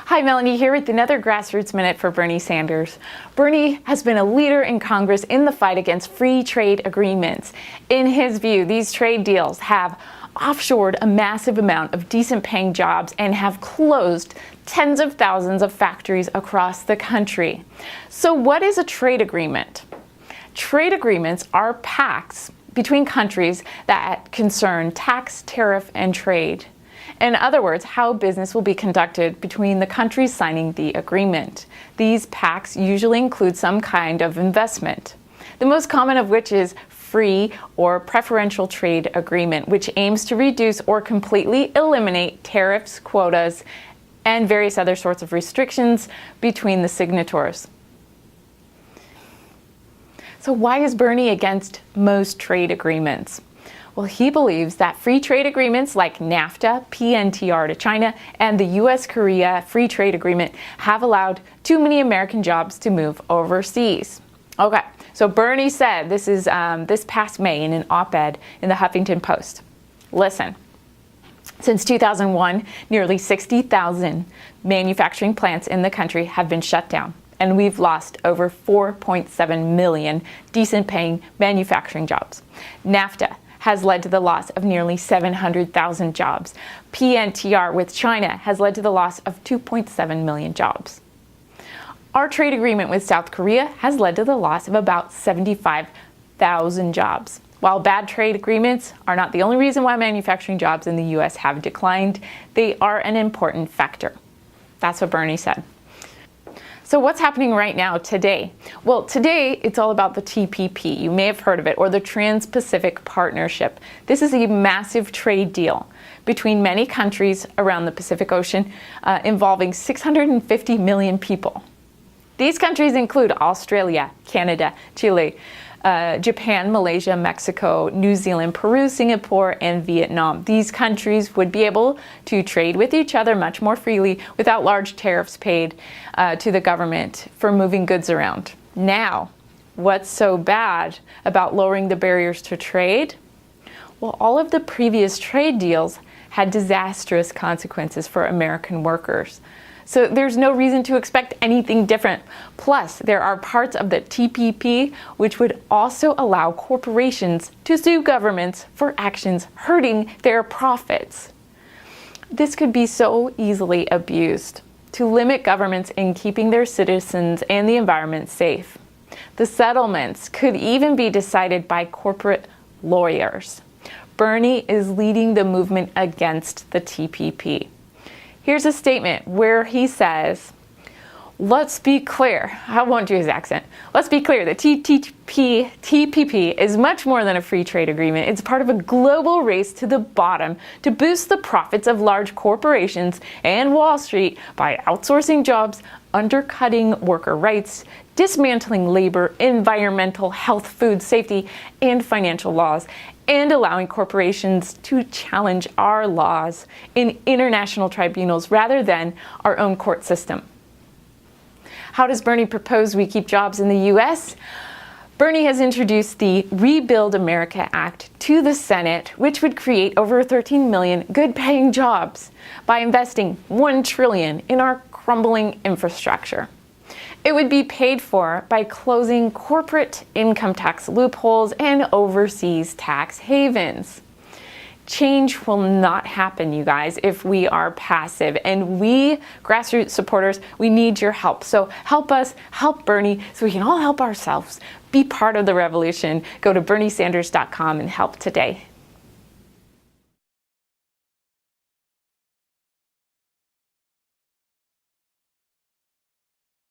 Hi, Melanie here with another Grassroots Minute for Bernie Sanders. Bernie has been a leader in Congress in the fight against free trade agreements. In his view, these trade deals have offshored a massive amount of decent paying jobs and have closed tens of thousands of factories across the country. So what is a trade agreement? Trade agreements are pacts between countries that concern tax, tariff, and trade. In other words, how business will be conducted between the countries signing the agreement. These pacts usually include some kind of investment, the most common of which is free or preferential trade agreement, which aims to reduce or completely eliminate tariffs, quotas, and various other sorts of restrictions between the signatories. So why is Bernie against most trade agreements? Well, he believes that free trade agreements like NAFTA, PNTR to China, and the U.S.-Korea Free Trade Agreement have allowed too many American jobs to move overseas. Okay, so Bernie said this is this past May in an op-ed in the Huffington Post. Listen, since 2001, nearly 60,000 manufacturing plants in the country have been shut down, and we've lost over 4.7 million decent-paying manufacturing jobs. NAFTA has led to the loss of nearly 700,000 jobs. PNTR with China has led to the loss of 2.7 million jobs. Our trade agreement with South Korea has led to the loss of about 75,000 jobs. While bad trade agreements are not the only reason why manufacturing jobs in the U.S. have declined, they are an important factor. That's what Bernie said. So what's happening right now today? Well, today it's all about the TPP. You may have heard of it, or the Trans-Pacific Partnership. This is a massive trade deal between many countries around the Pacific Ocean involving 650 million people. These countries include Australia, Canada, Chile, Japan, Malaysia, Mexico, New Zealand, Peru, Singapore, and Vietnam. These countries would be able to trade with each other much more freely without large tariffs paid to the government for moving goods around. Now, what's so bad about lowering the barriers to trade? Well, all of the previous trade deals had disastrous consequences for American workers. So there's no reason to expect anything different. Plus, there are parts of the TPP which would also allow corporations to sue governments for actions hurting their profits. This could be so easily abused to limit governments in keeping their citizens and the environment safe. The settlements could even be decided by corporate lawyers. Bernie is leading the movement against the TPP. Here's a statement where he says, let's be clear, I won't do his accent. Let's be clear, the TPP is much more than a free trade agreement. It's part of a global race to the bottom to boost the profits of large corporations and Wall Street by outsourcing jobs, undercutting worker rights, dismantling labor, environmental, health, food safety, and financial laws, and allowing corporations to challenge our laws in international tribunals rather than our own court system. How does Bernie propose we keep jobs in the U.S.? Bernie has introduced the Rebuild America Act to the Senate, which would create over 13 million good-paying jobs by investing $1 trillion in our crumbling infrastructure. It would be paid for by closing corporate income tax loopholes and overseas tax havens. Change will not happen, you guys, if we are passive. And we, grassroots supporters, we need your help. So help us, help Bernie, so we can all help ourselves. Be part of the revolution. Go to berniesanders.com and help today.